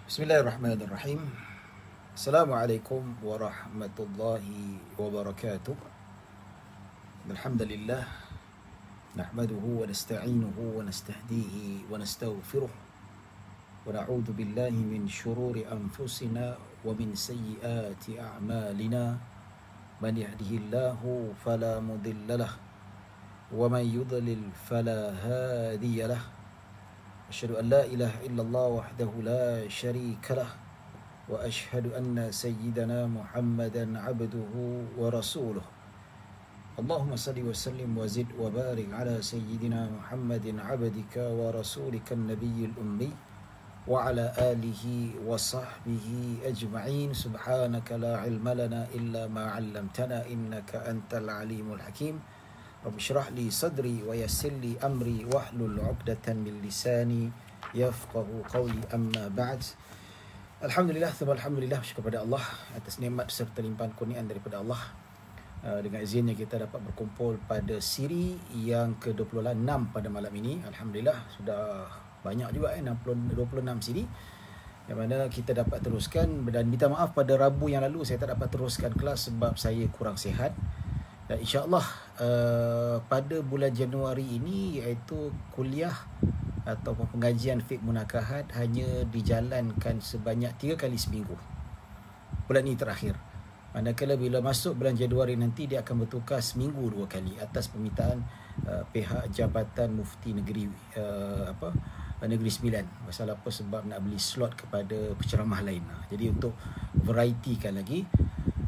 Bismillahirrahmanirrahim. Assalamualaikum warahmatullahi wabarakatuh. Alhamdulillah nahmaduhu wa nasta'inuhu wa nastahdihi wa nastaghfiruh wa na'udzu billahi min shururi anfusina wa min sayyiati a'malina. Man yahdihillahu fala mudilla lahu wa man yudlil fala hadiya lahu. Asyhadu an la ilaha illallah wahdahu la syarika lah wa asyhadu anna sayyidana Muhammadan abduhu wa rasuluh. Allahumma salli wa sallim wa zid wa barik ala sayyidina Muhammadin abdika wa rasulika an-nabiyyil ummi wa ala alihi wa sahbihi ajma'in. Subhanaka la ilma lana illa ma 'allamtana innaka antal alimul hakim. Rabbi syrah li sadri wa yassir li amri wahlul 'uqdatan min lisani yafqahu qawli, amma ba'd. Alhamdulillah, alhamdulillah, syukur kepada Allah atas nikmat serta limpahan kurniaan daripada Allah. Dengan izinnya kita dapat berkumpul pada siri yang ke-26 pada malam ini. Alhamdulillah, sudah banyak juga 26 siri yang mana kita dapat teruskan. Dan minta maaf pada Rabu yang lalu saya tak dapat teruskan kelas sebab saya kurang sihat. Dan insyaAllah pada bulan Januari ini, iaitu kuliah atau pengajian fiqh munakahat hanya dijalankan sebanyak 3 kali seminggu. Bulan ini terakhir. Manakala bila masuk bulan Januari nanti dia akan bertukar seminggu 2 kali atas permintaan pihak Jabatan Mufti Negeri Negeri Sembilan. Pasal apa? Sebab nak beli slot kepada penceramah lain. Jadi untuk variety kan lagi.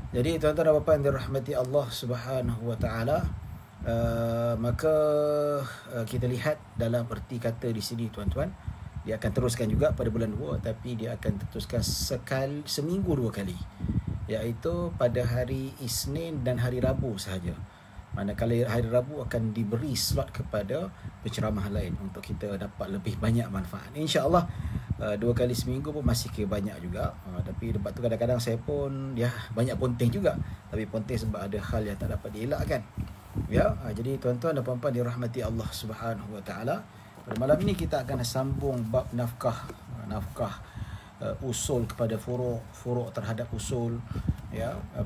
Jadi tuan-tuan dan puan-puan yang dirahmati Allah Subhanahu wa taala, maka kita lihat dalam erti kata di sini tuan-tuan, dia akan teruskan juga pada bulan 2, tapi dia akan teruskan seminggu 2 kali, iaitu pada hari Isnin dan hari Rabu sahaja. Manakala hari Rabu akan diberi slot kepada penceramah lain untuk kita dapat lebih banyak manfaat. InsyaAllah 2 kali seminggu pun masih kira banyak juga. Tapi lepas tu kadang-kadang saya pun banyak ponteng juga. Tapi ponteng sebab ada hal yang tak dapat dielakkan. Jadi tuan-tuan dan puan-puan dirahmati Allah Subhanahu wa taala, pada malam ini kita akan sambung bab nafkah usul kepada furuk terhadap usul,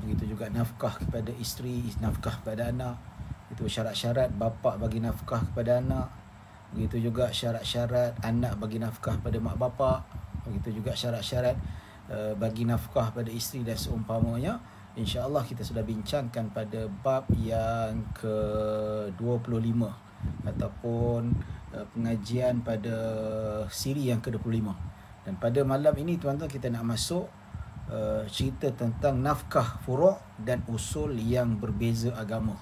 begitu juga nafkah kepada isteri, nafkah kepada anak, itu syarat-syarat bapa bagi nafkah kepada anak, begitu juga syarat-syarat anak bagi nafkah pada mak bapa, begitu juga syarat-syarat bagi nafkah pada isteri dan seumpamanya. InsyaAllah kita sudah bincangkan pada bab yang ke-25 ataupun pengajian pada siri yang ke-25. Dan pada malam ini tuan-tuan kita nak masuk cerita tentang nafkah furuk dan usul yang berbeza agama.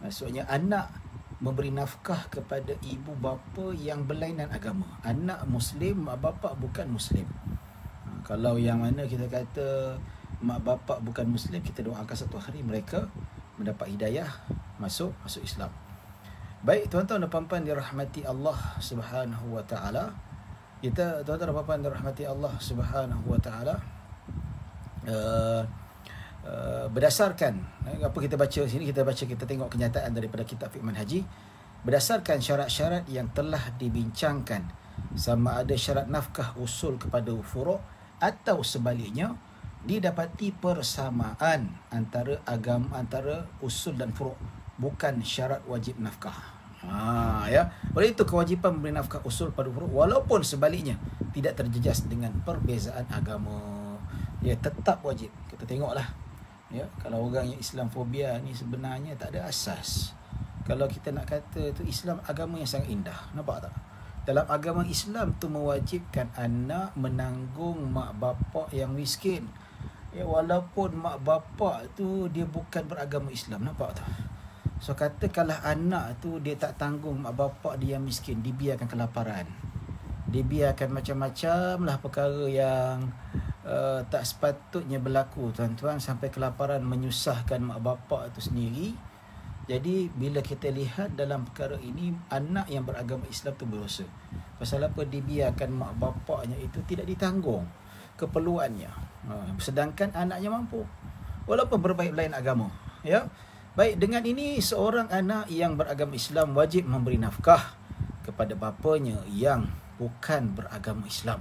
Maksudnya anak memberi nafkah kepada ibu bapa yang berlainan agama. Anak Muslim, mak bapa bukan Muslim. Kalau yang mana kita kata mak bapa bukan Muslim, kita doakan satu hari mereka mendapat hidayah masuk Islam. Baik tuan-tuan dan puan-puan dirahmati Allah Subhanahu wa taala. Kita tuan-tuan dan puan-puan dirahmati Allah Subhanahu wa taala, berdasarkan apa kita baca sini, kita tengok kenyataan daripada kitab fiqh manhaji. Berdasarkan syarat-syarat yang telah dibincangkan, sama ada syarat nafkah usul kepada furuk atau sebaliknya, didapati persamaan antara usul dan furuk, bukan syarat wajib nafkah. Oleh itu kewajipan memberi nafkah usul pada furuk, walaupun sebaliknya tidak terjejas dengan perbezaan agama, tetap wajib. Kita tengoklah, kalau orang yang Islamfobia ni sebenarnya tak ada asas. Kalau kita nak kata tu Islam agama yang sangat indah, nampak tak? Dalam agama Islam tu mewajibkan anak menanggung mak bapak yang miskin, walaupun mak bapak tu dia bukan beragama Islam, nampak tak? So katakanlah anak tu dia tak tanggung mak bapak dia yang miskin, dibiarkan kelaparan, dibiarkan macam-macam lah perkara yang tak sepatutnya berlaku tuan-tuan, sampai kelaparan menyusahkan mak bapak tu sendiri. Jadi bila kita lihat dalam perkara ini, anak yang beragama Islam tu berdosa. Pasal apa? Dibiarkan mak bapaknya itu tidak ditanggung keperluannya, sedangkan anaknya mampu walaupun berbaik lain agama. Baik, dengan ini seorang anak yang beragama Islam wajib memberi nafkah kepada bapanya yang bukan beragama Islam.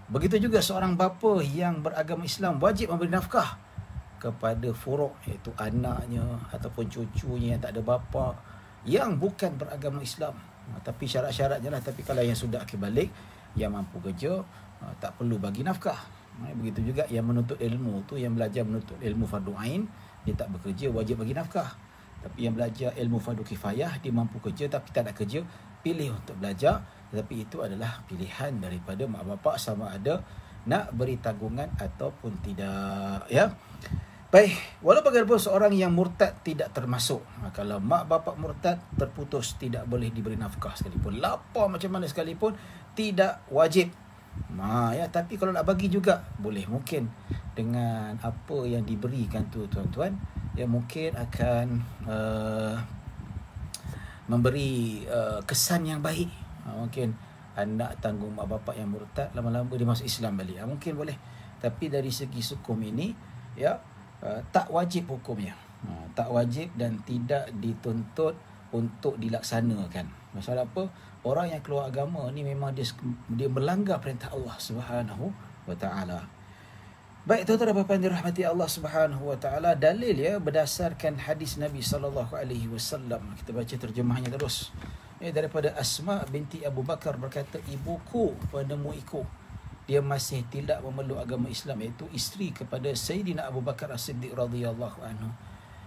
Begitu juga seorang bapa yang beragama Islam wajib memberi nafkah kepada furuk, iaitu anaknya ataupun cucunya yang tak ada bapa, yang bukan beragama Islam. Tapi syarat-syaratnya lah. Tapi kalau yang sudah akil balik, yang mampu kerja, tak perlu bagi nafkah. Begitu juga yang menuntut ilmu tu, yang belajar menuntut ilmu fardu ain, dia tak bekerja, wajib bagi nafkah. Tapi yang belajar ilmu fardu kifayah, dia mampu kerja tapi tak nak kerja, pilih untuk belajar. Tetapi itu adalah pilihan daripada mak bapak sama ada nak beri tanggungan ataupun tidak, ya. Baik, walau bagaimanapun seorang yang murtad tidak termasuk. Kalau mak bapak murtad, terputus, tidak boleh diberi nafkah sekalipun. Lapar macam mana sekalipun, tidak wajib. Ya, tapi kalau nak bagi juga boleh, mungkin dengan apa yang diberikan tu tuan-tuan, yang mungkin akan memberi kesan yang baik. Mungkin anak tanggung mak bapak yang murtad, lama-lama dia masuk Islam balik. Mungkin boleh. Tapi dari segi hukum ini, ya, tak wajib hukumnya. Tak wajib dan tidak dituntut untuk dilaksanakan. Masalah apa? Orang yang keluar agama ni memang dia melanggar perintah Allah Subhanahu wa taala. Baik, tuan-tuan dan puan-puan dirahmati Allah Subhanahu wa taala, dalil ya berdasarkan hadis Nabi sallallahu alaihi wasallam. Kita baca terjemahnya terus. Daripada Asma binti Abu Bakar berkata, ibuku penemuiku, dia masih tidak memeluk agama Islam, iaitu isteri kepada Sayyidina Abu Bakar As-Siddiq radhiyallahu anhu.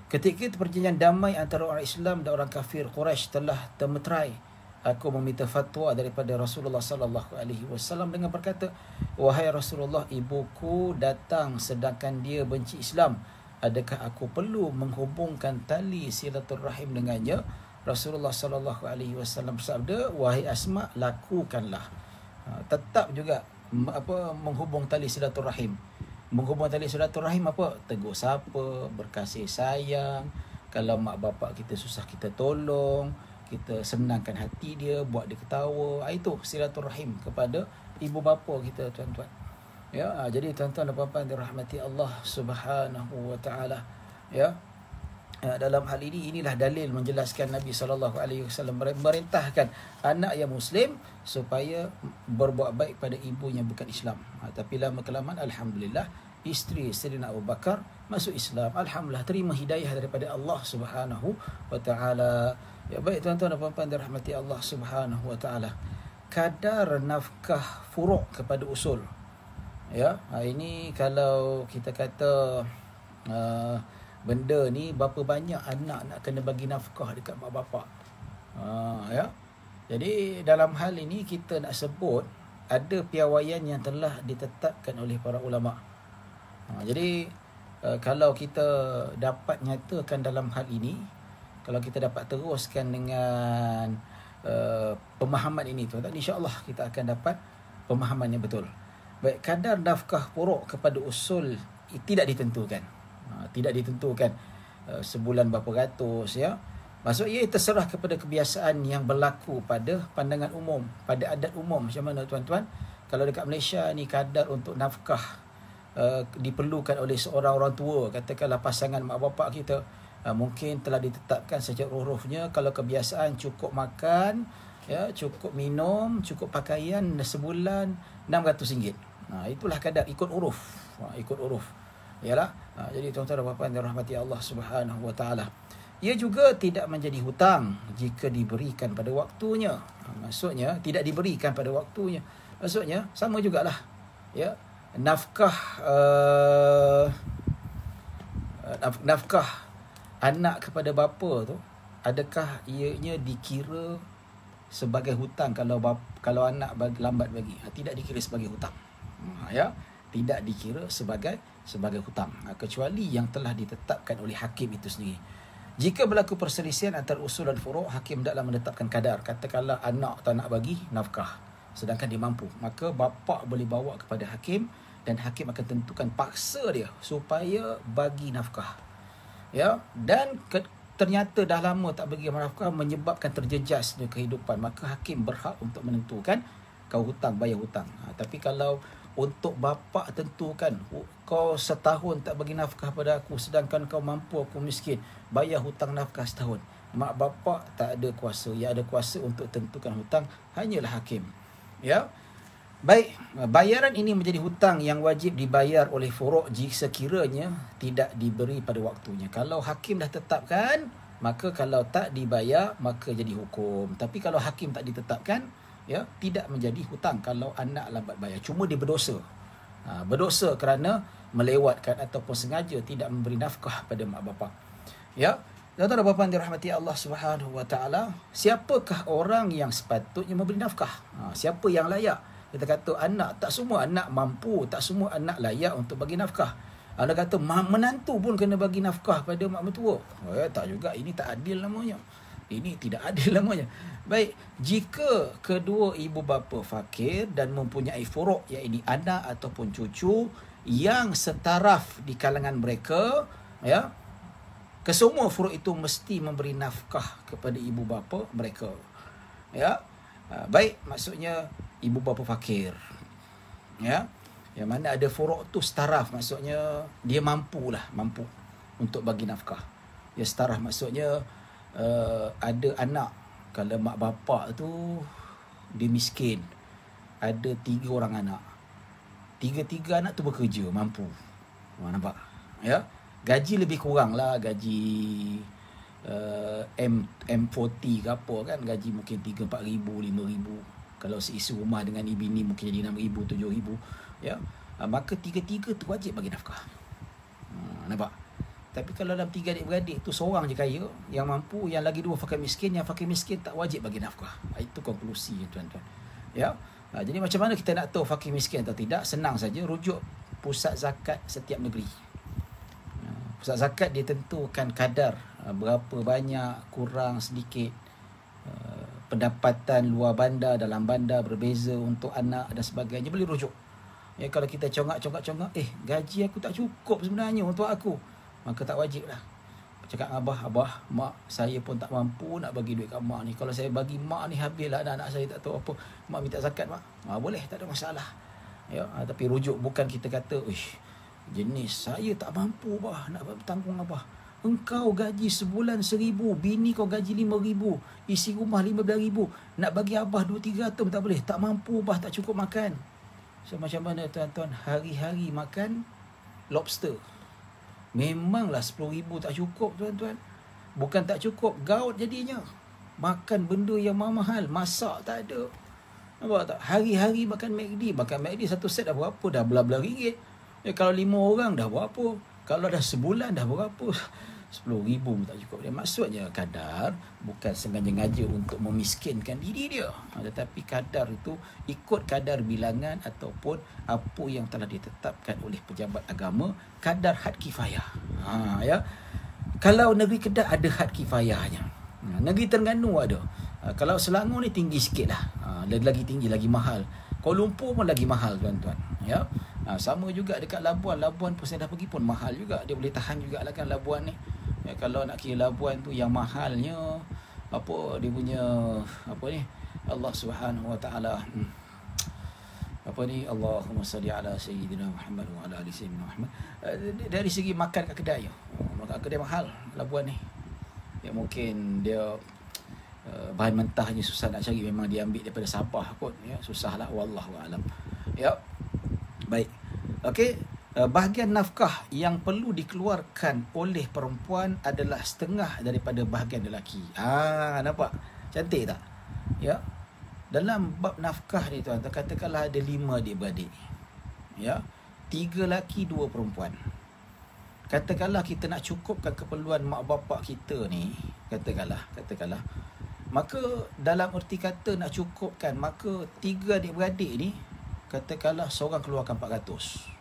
Ketika itu perjanjian damai antara orang Islam dan orang kafir Quraisy telah termeterai. Aku meminta fatwa daripada Rasulullah sallallahu alaihi wasallam dengan berkata, wahai Rasulullah, ibuku datang sedangkan dia benci Islam. Adakah aku perlu menghubungkan tali silaturrahim dengannya? Rasulullah sallallahu alaihi wasallam bersabda, wahai Asma, lakukanlah. Tetap juga menghubung tali silaturrahim. Menghubung tali silaturahim apa? Tegur sapa, berkasih sayang. Kalau mak bapak kita susah, kita tolong, kita senangkan hati dia, buat dia ketawa. Itu silaturahim kepada ibu bapa kita, tuan-tuan. Ya, jadi tuan-tuan dan puan-puan dirahmati Allah Subhanahu wa taala. Ya. Dalam hal ini, inilah dalil menjelaskan Nabi sallallahu alaihi wasallam merintahkan anak yang muslim supaya berbuat baik pada ibu yang bukan Islam. Tapi lama kelamaan, alhamdulillah, isteri Sayyidina Abu Bakar masuk Islam. Alhamdulillah, terima hidayah daripada Allah Subhanahu wa taala. Ya, baik tuan-tuan dan puan-puan dirahmati Allah Subhanahu wa taala. Kadar nafkah furu' kepada usul. Ya, ini kalau kita kata benda ni berapa banyak anak nak kena bagi nafkah dekat mak bapak. Ya. Jadi dalam hal ini kita nak sebut ada piawaian yang telah ditetapkan oleh para ulama. Jadi kalau kita dapat nyatakan dalam hal ini, kalau kita dapat teruskan dengan pemahaman ini, tuan-tuan, insya-Allah kita akan dapat pemahaman yang betul. Baik, kadar nafkah furu' kepada usul tidak ditentukan. Tidak ditentukan sebulan berapa ratus, ya. Maksud ia terserah kepada kebiasaan yang berlaku pada pandangan umum, pada adat umum. Macam mana, tuan-tuan? Kalau dekat Malaysia ni kadar untuk nafkah diperlukan oleh seorang orang tua, katakanlah pasangan mak bapak kita, mungkin telah ditetapkan sejak urufnya. Kalau kebiasaan cukup makan, ya, cukup minum, cukup pakaian sebulan RM600. Itulah kadar ikut uruf. Ikut uruf. Yalah. Jadi tuan-tuan dan puan-puan dirahmati Allah Subhanahu wa taala. Ia juga tidak menjadi hutang jika diberikan pada waktunya. Maksudnya tidak diberikan pada waktunya. Maksudnya sama jugalah. Ya. Nafkah anak kepada bapa tu, adakah ianya dikira sebagai hutang kalau anak lambat bagi? Tidak dikira sebagai hutang. Ya, tidak dikira sebagai hutang, kecuali yang telah ditetapkan oleh hakim itu sendiri. Jika berlaku perselisihan antara usul dan furu', hakim hendaklah menetapkan kadar. Katakanlah anak tak nak bagi nafkah sedangkan dia mampu, maka bapa boleh bawa kepada hakim dan hakim akan tentukan paksa dia supaya bagi nafkah. Ya, dan ternyata dah lama tak bagi nafkah menyebabkan terjejas dia kehidupan, maka hakim berhak untuk menentukan kau hutang, bayar hutang. Tapi kalau untuk bapa tentukan, kau setahun tak bagi nafkah pada aku sedangkan kau mampu, aku miskin, bayar hutang nafkah setahun. Mak bapa tak ada kuasa. Yang ada kuasa untuk tentukan hutang hanyalah hakim. Ya. Baik, bayaran ini menjadi hutang yang wajib dibayar oleh furuk jika sekiranya tidak diberi pada waktunya. Kalau hakim dah tetapkan, maka kalau tak dibayar, maka jadi hukum. Tapi kalau hakim tak ditetapkan, ya, tidak menjadi hutang kalau anak lambat bayar. Cuma dia berdosa. Berdosa kerana melewatkan ataupun sengaja tidak memberi nafkah pada mak bapak. Ya, tuan-tuan dan puan-puan dirahmati Allah Subhanahu wa taala, siapakah orang yang sepatutnya memberi nafkah? Siapa yang layak? Kita kata anak, tak semua anak mampu, tak semua anak layak untuk bagi nafkah. Anda kata menantu pun kena bagi nafkah pada mak mertua. Tak juga, ini tak adil namanya. Ini tidak adil namanya. Baik, jika kedua ibu bapa fakir dan mempunyai furuk, iaitu anak ataupun cucu yang setaraf di kalangan mereka, ya, kesemua furuk itu mesti memberi nafkah kepada ibu bapa mereka. Ya. Baik, maksudnya ibu bapa fakir. Ya. Yang mana ada furuk tu setaraf, maksudnya dia mampu untuk bagi nafkah. Ya, setaraf maksudnya ada anak, kalau mak bapak tu dia miskin, ada 3 orang anak. Tiga anak tu bekerja, mampu. Nampak? Ya. Gaji lebih kurang lah, gaji M40 ke apa kan, gaji mungkin 3-4 ribu, 5 ribu. Kalau seisi rumah dengan bini mungkin jadi 6 ribu, 7 ribu. Ya. Maka tiga-tiga tu wajib bagi nafkah. Nampak? Tapi kalau dalam 3 adik-beradik tu seorang je kaya yang mampu, yang lagi 2 fakir miskin, yang fakir miskin tak wajib bagi nafkah. Itu konklusi, tuan-tuan. Ya. Jadi macam mana kita nak tahu fakir miskin atau tidak? Senang saja, rujuk pusat zakat setiap negeri. Pusat zakat dia tentukan kadar berapa banyak, kurang, sedikit, pendapatan luar bandar, dalam bandar berbeza untuk anak dan sebagainya, boleh rujuk. Ya, kalau kita congak, gaji aku tak cukup sebenarnya untuk aku, maka tak wajib lah. Cakap abah, mak saya pun tak mampu nak bagi duit kat mak ni. Kalau saya bagi mak ni habislah anak-anak saya tak tahu apa. Mak minta zakat mak. Boleh, tak ada masalah. Ya, tapi rujuk bukan kita kata, jenis saya tak mampu bah nak tanggung abah. Engkau gaji sebulan 1,000, bini kau gaji 5,000, isi rumah 15,000, nak bagi abah 2-300 tak boleh. Tak mampu bah, tak cukup makan. So macam mana tuan-tuan, hari-hari makan lobster? Memanglah 10,000 tak cukup tuan-tuan. Bukan tak cukup, gaut jadinya. Makan benda yang mahal, masak tak ada. Nampak tak? Hari-hari makan McD. Makan McD satu set dah berapa? Dah belah-belah ringgit. Kalau 5 orang dah berapa? Kalau dah sebulan dah berapa? 10,000 tak cukup. Dia maksudnya kadar bukan sengaja-ngaja untuk memiskinkan diri dia. Tetapi kadar itu ikut kadar bilangan ataupun apa yang telah ditetapkan oleh pejabat agama, kadar had kifayah. Ya. Kalau negeri Kedah ada had kifayahnya. Negeri Terengganu ada. Kalau Selangor ni tinggi sikit lah. Lagi tinggi, lagi mahal. Kuala Lumpur pun lagi mahal tuan-tuan. Ya. Sama juga dekat Labuan. Labuan pun saya dah pergi pun mahal juga. Dia boleh tahan jugalah kan Labuan ni. Ya, kalau nak kira Labuan tu yang mahalnya apa dia punya apa ni, Allah Subhanahu wa taala apa ni, Allahumma salli ala sayyidina Muhammad wa ala ali sayyidina Muhammad. Dari segi makan kat kedai, makan kedai mahal Labuan ni. Ya, mungkin dia bahan mentahnya susah nak cari, memang dia ambil daripada Sabah kot, ya, susahlah, wallahu alam. Ya. Baik. Okey. Bahagian nafkah yang perlu dikeluarkan oleh perempuan adalah setengah daripada bahagian lelaki. Nampak? Cantik tak? Ya. Dalam bab nafkah ni tuan, katakanlah ada 5 adik-beradik. Ya. 3 lelaki, 2 perempuan. Katakanlah kita nak cukupkan keperluan mak bapak kita ni, katakanlah. Maka dalam erti kata nak cukupkan, maka 3 adik-beradik ni, katakanlah seorang keluarkan 400.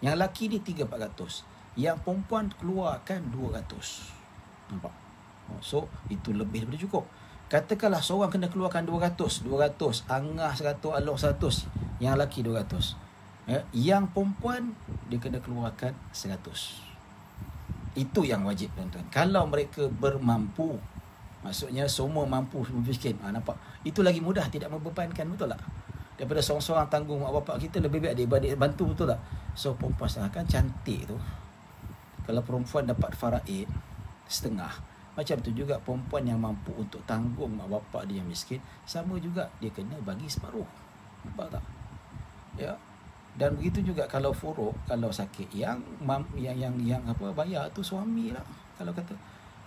Yang lelaki ni 300-400. Yang perempuan keluarkan 200. Nampak? So, itu lebih daripada cukup. Katakanlah seorang kena keluarkan 200, Angah 100, Along 100. Yang lelaki 200. Ya, yang perempuan, dia kena keluarkan 100. Itu yang wajib tuan-tuan. Kalau mereka bermampu, maksudnya semua mampu, miskin. Nampak? Itu lagi mudah, tidak membebankan, betul tak? Daripada seorang-seorang tanggung mak bapak kita, lebih baik adik-beradik bantu, betul tak? So perempuan setengah, kan cantik tu. Kalau perempuan dapat faraid setengah, macam tu juga perempuan yang mampu untuk tanggung mak bapak dia yang miskin, sama juga dia kena bagi separuh. Nampak tak? Ya. Dan begitu juga kalau furuk, kalau sakit, yang bayar tu suami lah. Kalau kata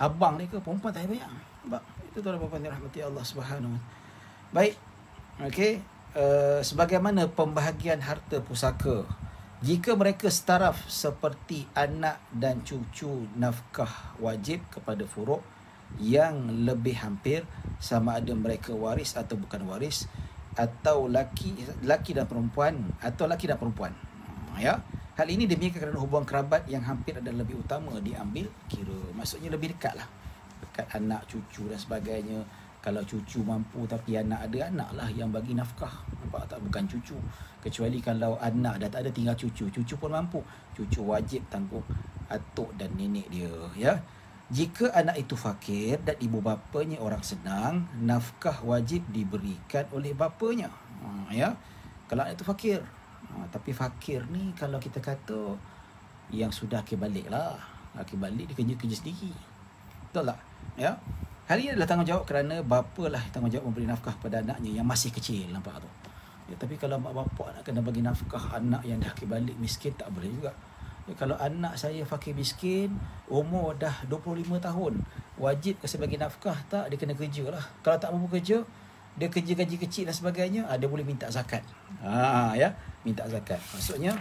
abang dia ke, perempuan tak payah bayar. Nampak? Itu tuan bapa yang rahmati Allah Subhanahu. Baik. Okey. Sebagaimana pembahagian harta pusaka, jika mereka setaraf seperti anak dan cucu, nafkah wajib kepada furuk yang lebih hampir, sama ada mereka waris atau bukan waris, atau laki dan perempuan, ya. Hal ini demikian kerana hubungan kerabat yang hampir adalah lebih utama diambil kira. Maksudnya lebih dekat lah, dekat anak, cucu dan sebagainya. Kalau cucu mampu tapi anak ada, anak lah yang bagi nafkah. Nampak tak? Bukan cucu. Kecuali kalau anak dah tak ada, tinggal cucu, cucu pun mampu, cucu wajib tanggung atuk dan nenek dia, ya. Jika anak itu fakir dan ibu bapanya orang senang, nafkah wajib diberikan oleh bapanya. Ya. Kalau anak itu fakir. Tapi fakir ni kalau kita kata yang sudah akhir balik lah. Akhir balik dia kerja sendiri. Betul tak? Ya. Hal ini adalah tanggungjawab kerana bapa lah tanggungjawab memberi nafkah pada anaknya yang masih kecil. Nampak tu? Ya, tapi kalau mak bapak nak kena bagi nafkah anak yang dah akhir balik miskin, tak boleh juga. Kalau anak saya fakir miskin, umur dah 25 tahun, wajib saya bagi nafkah tak? Dia kena kerja lah. Kalau tak mampu kerja, dia kerja gaji kecil dan sebagainya, dia boleh minta zakat. Ya, minta zakat. Maksudnya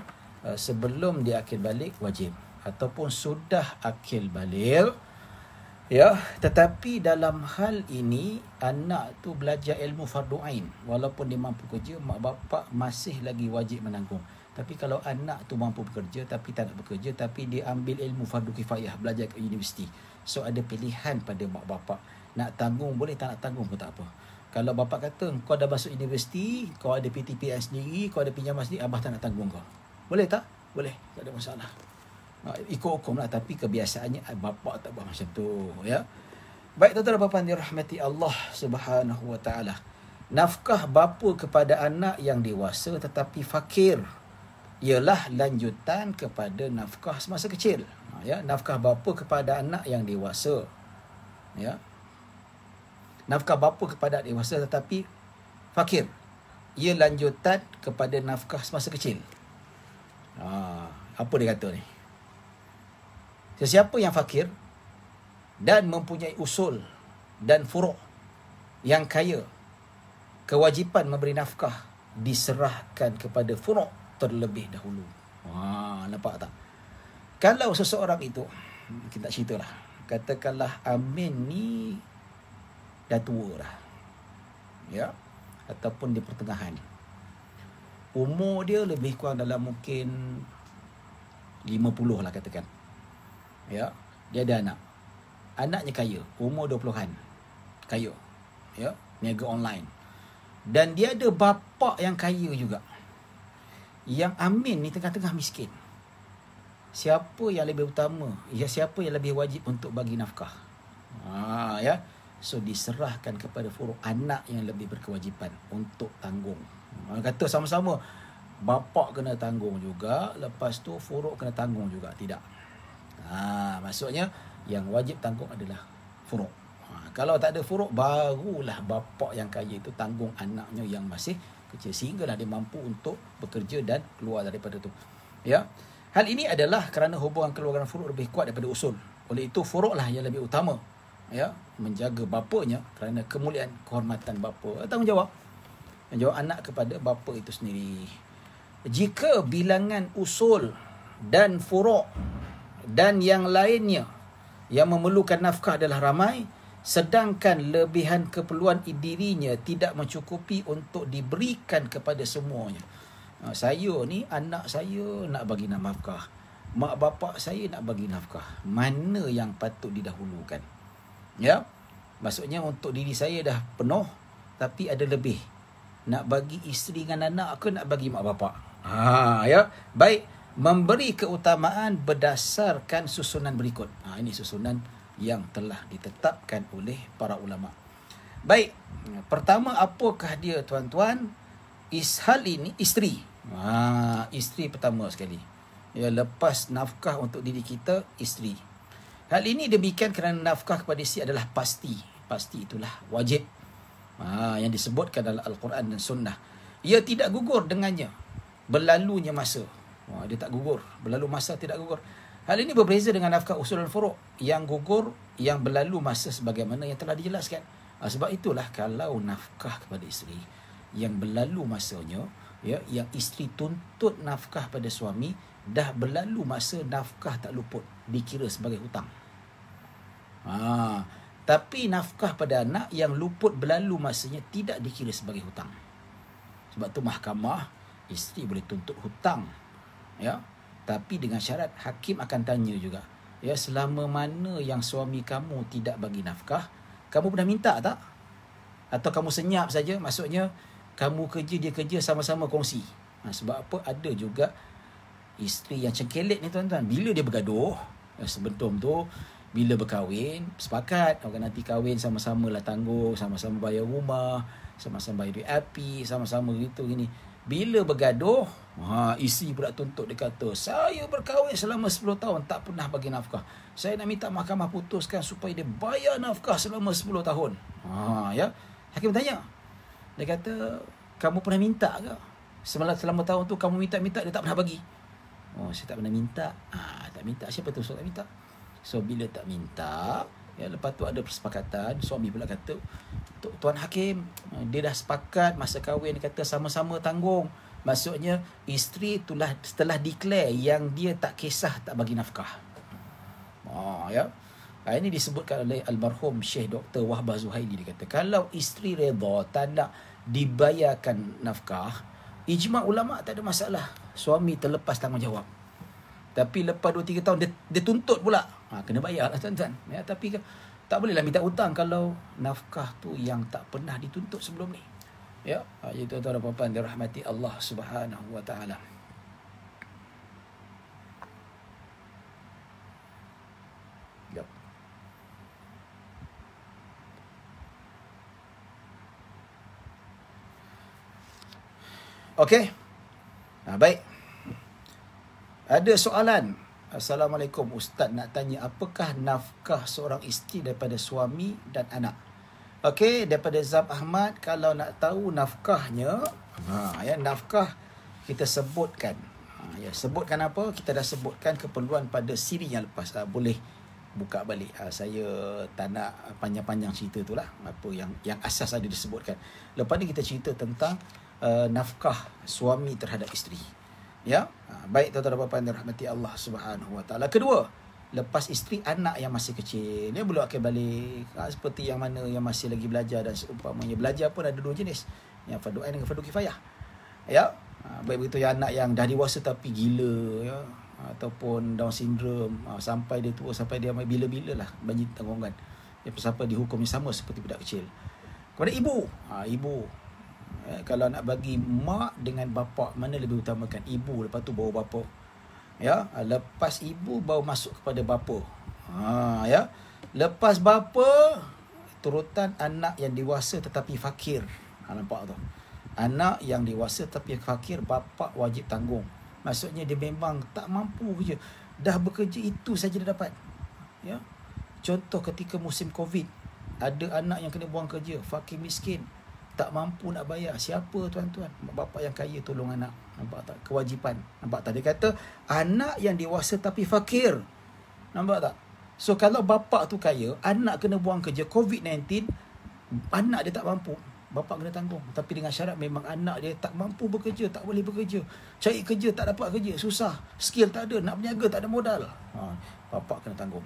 sebelum dia akil balik wajib, ataupun sudah akil balik, ya. Tetapi dalam hal ini anak tu belajar ilmu fardu ain, walaupun dia mampu kerja, mak bapak masih lagi wajib menanggung. Tapi kalau anak tu mampu bekerja tapi tak nak bekerja, tapi dia ambil ilmu fardu kifayah, belajar ke universiti, so ada pilihan pada mak bapak. Nak tanggung boleh, tak nak tanggung pun tak apa. Kalau bapak kata kau dah masuk universiti, kau ada PTPN sendiri, kau ada pinjaman sendiri, abah tak nak tanggung kau, boleh tak? Boleh, tak ada masalah. Ikut hukum lah. Tapi kebiasaannya bapak tak buat macam tu, ya. Baik, tuan-tuan dan puan-puan dirahmati Allah Subhanahu wa taala. Nafkah bapa kepada anak yang dewasa tetapi fakir ialah lanjutan kepada nafkah semasa kecil. Ya, nafkah bapa kepada anak yang dewasa. Ya. Nafkah bapa kepada anak dewasa tetapi fakir, ia lanjutan kepada nafkah semasa kecil. Apa dia kata ni? Sesiapa yang fakir dan mempunyai usul dan furuk yang kaya, kewajipan memberi nafkah diserahkan kepada furuk terlebih dahulu. Nampak tak? Kalau seseorang itu, kita ceritalah, katakanlah Amin ni dah tua dah, ya, ataupun di pertengahan, umur dia lebih kurang dalam mungkin 50 lah katakan, ya. Dia ada anaknya kaya, umur 20-an, kaya, ya, niaga online, dan dia ada bapa yang kaya juga. Yang Amin ni tengah-tengah miskin. Siapa yang lebih utama? Ya, siapa yang lebih wajib untuk bagi nafkah? Ya. So diserahkan kepada furuk anak yang lebih berkewajipan untuk tanggung. Kata sama-sama bapa kena tanggung juga, lepas tu furuk kena tanggung juga, tidak. Maksudnya yang wajib tanggung adalah furuk. Kalau tak ada furuk, barulah bapa yang kaya itu tanggung anaknya yang masih kecil, sehinggalah dia mampu untuk bekerja dan keluar daripada tu. Ya. Hal ini adalah kerana hubungan keluarga furuk lebih kuat daripada usul. Oleh itu furuklah yang lebih utama, ya, menjaga bapanya kerana kemuliaan kehormatan bapa. Tanggungjawab anak kepada bapa itu sendiri. Jika bilangan usul dan furuk dan yang lainnya yang memerlukan nafkah adalah ramai, sedangkan lebihan keperluan dirinya tidak mencukupi untuk diberikan kepada semuanya. Saya ni, anak saya nak bagi nafkah, mak bapak saya nak bagi nafkah, mana yang patut didahulukan? Ya, maksudnya untuk diri saya dah penuh, tapi ada lebih. Nak bagi isteri dengan anak ke nak bagi mak bapak? Ya, baik. Memberi keutamaan berdasarkan susunan berikut. Ini susunan yang telah ditetapkan oleh para ulama. Baik, pertama apakah dia tuan-tuan? Hal ini isteri. Isteri pertama sekali. Ya, lepas nafkah untuk diri kita, isteri. Hal ini demikian kerana nafkah kepada isteri adalah pasti. Pasti itulah wajib. Yang disebutkan dalam Al-Quran dan Sunnah. Ia tidak gugur dengannya. berlalunya masa. Dia tak gugur. Berlalu masa tidak gugur. Hal ini berbeza dengan nafkah usul dan furu' yang gugur, yang berlalu masa sebagaimana yang telah dijelaskan. Sebab itulah kalau nafkah kepada isteri yang berlalu masanya, yang isteri tuntut nafkah pada suami, dah berlalu masa, nafkah tak luput, dikira sebagai hutang. Tapi nafkah pada anak yang luput berlalu masanya tidak dikira sebagai hutang. Sebab tu mahkamah, isteri boleh tuntut hutang, tapi dengan syarat hakim akan tanya juga, selama mana yang suami kamu tidak bagi nafkah, kamu pernah minta tak? Atau kamu senyap saja? Maksudnya kamu kerja, dia kerja, sama-sama kongsi. Sebab apa? Ada juga isteri yang cengkelet ni tuan-tuan. Bila dia bergaduh, sebelum tu, bila berkahwin, sepakat nanti kahwin sama-sama lah tanggung, sama-sama bayar rumah, sama-sama bayar duit api, sama-sama gitu gini. Bila bergaduh, isteri pula tuntut, dia kata, saya berkahwin selama 10 tahun tak pernah bagi nafkah. Saya nak minta mahkamah putuskan supaya dia bayar nafkah selama 10 tahun. Hakim tanya. Dia kata, kamu pernah minta ke? Selama tahun tu kamu minta-minta, dia tak pernah bagi. Saya tak pernah minta. Tak minta. Siapa tu tak minta? So bila tak minta, lepas tu ada persepakatan, suami pula kata, Tuan Hakim, dia dah sepakat masa kahwin, dia kata sama-sama tanggung. Maksudnya isteri itulah setelah declare yang dia tak kisah tak bagi nafkah. Ini disebutkan oleh almarhum Syekh Dr. Wahbah Zuhaili. Dia kata, kalau isteri redha tak nak dibayarkan nafkah, ijma' ulama' tak ada masalah. Suami terlepas tanggungjawab. Tapi lepas 2-3 tahun dia tuntut pula. Kena bayar lah tuan-tuan. Tapi tak bolehlah minta hutang kalau nafkah tu yang tak pernah dituntut sebelum ni. Jadi tuan-tuan dan puan-puan dirahmati Allah Subhanahu wa taala. Okey. Baik. Ada soalan. Assalamualaikum Ustaz, nak tanya apakah nafkah seorang isteri daripada suami dan anak? Okey, daripada Zam Ahmad, kalau nak tahu nafkahnya, nafkah kita sebutkan. Sebutkan apa? Kita dah sebutkan keperluan pada siri yang lepas. Boleh buka balik. Saya tak nak panjang-panjang cerita tu lah. Apa yang asas ada disebutkan. Lepas ni kita cerita tentang nafkah suami terhadap isteri. Baik tuan-tuan dan puan-puan dirahmati Allah Subhanahu wa taala. Kedua, lepas isteri, anak yang masih kecil, dia belum akan balik. Seperti yang mana yang masih lagi belajar, dan seumpamanya belajar pun ada 2 jenis, yang fardu ain dengan fardu kifayah. Baik begitu yang anak yang dah dewasa tapi gila, ataupun Down syndrome, sampai dia tua, sampai dia bila-bila lah banjir tanggungan, sampai dihukumnya sama seperti budak kecil. Kepada ibu, kalau nak bagi mak dengan bapa, mana lebih utamakan? Ibu, lepas tu baru bapa. Lepas ibu baru masuk kepada bapa. Lepas bapa, turutan anak yang dewasa tetapi fakir. Nampak tu? Anak yang dewasa tetapi fakir, bapa wajib tanggung. Maksudnya dia memang tak mampu kerja. Dah bekerja itu saja dia dapat. Contoh ketika musim Covid, ada anak yang kena buang kerja, fakir miskin, tak mampu nak bayar. Siapa tuan-tuan? Bapa yang kaya tolong anak. Nampak tak? Kewajipan. Nampak tak? Dia kata anak yang dewasa tapi fakir. Nampak tak? So kalau bapa tu kaya, anak kena buang kerja, COVID-19, anak dia tak mampu, bapa kena tanggung. Tapi dengan syarat memang anak dia tak mampu bekerja, tak boleh bekerja, cari kerja tak dapat kerja, susah, skill tak ada, nak berniaga tak ada modal, bapa kena tanggung.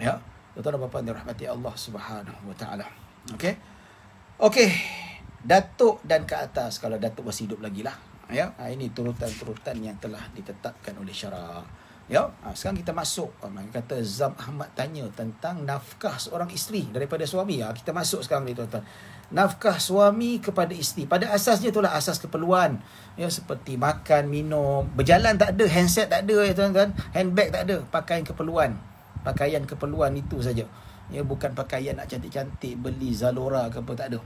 Tuan-tuan dan puan-puan dirahmati Allah Subhanahu wa taala. Okey, datuk dan ke atas, kalau datuk masih hidup lagi lah. Ini turutan-turutan yang telah ditetapkan oleh syarak. Sekarang kita masuk. Kata Zam Ahmad tanya tentang nafkah seorang isteri daripada suami. Kita masuk sekarang ni tuan-tuan. Nafkah suami kepada isteri, pada asasnya itulah asas keperluan. Seperti makan, minum, berjalan tak ada, handset tak ada tuan-tuan, handbag tak ada, pakaian keperluan. Pakaian keperluan itu saja. Bukan pakaian nak cantik-cantik, beli Zalora ke apa, tak ada.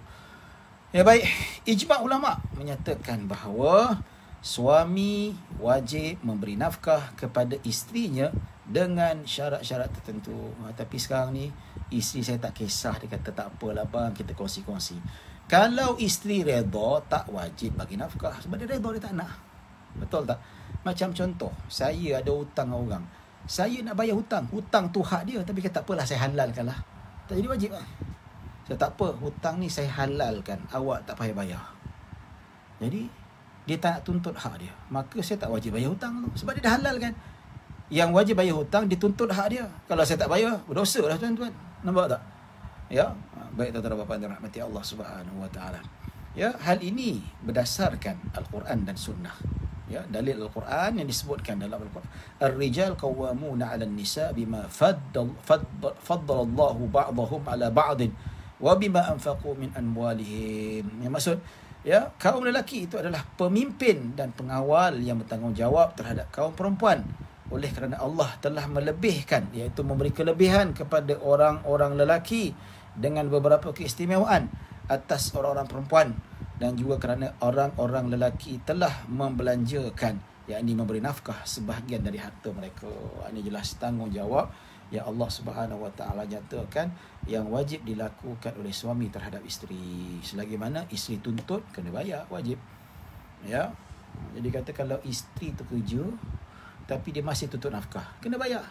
Baik, ijma' ulama' menyatakan bahawa suami wajib memberi nafkah kepada isterinya dengan syarat-syarat tertentu. Tapi sekarang ni, isteri saya tak kisah, dia kata tak apalah bang, kita kongsi-kongsi. Kalau isteri redha, tak wajib bagi nafkah. Sebab dia redha, dia tak nak. Betul tak? Macam contoh, saya ada hutang dengan orang. Saya nak bayar hutang. Hutang tu hak dia. Tapi kata apalah, saya halalkan lah. Tak jadi wajib lah. Saya tak apa, hutang ni saya halalkan. Awak tak payah bayar. Jadi, dia tak nak tuntut hak dia. Maka saya tak wajib bayar hutang tu. Sebab dia dah halalkan. Yang wajib bayar hutang, dituntut hak dia. Kalau saya tak bayar, berdosa lah tuan-tuan. Nampak tak? Ya, baik tuan-tuan dan puan-puan dirahmati Allah Subhanahu wa taala. Ya, hal ini berdasarkan Al-Quran dan Sunnah. Ya, dalil Al-Quran yang disebutkan dalam Al-Quran. Ar-rijal qawwamuna 'alan nisa bima faddalallahu ba'dahum 'ala ba'din wa bima anfaqu min amwalihim. Yang maksud, ya, kaum lelaki itu adalah pemimpin dan pengawal yang bertanggungjawab terhadap kaum perempuan. Oleh kerana Allah telah melebihkan, iaitu memberi kelebihan kepada orang-orang lelaki dengan beberapa keistimewaan atas orang-orang perempuan, dan juga kerana orang-orang lelaki telah membelanjakan, yakni memberi nafkah sebahagian dari harta mereka. Ini jelas tanggungjawab yang Allah Subhanahu wa taala nyatakan yang wajib dilakukan oleh suami terhadap isteri. Selagi mana isteri tuntut, kena bayar, wajib. Ya. Jadi kata kalau isteri tu kerja tapi dia masih tuntut nafkah, kena bayar.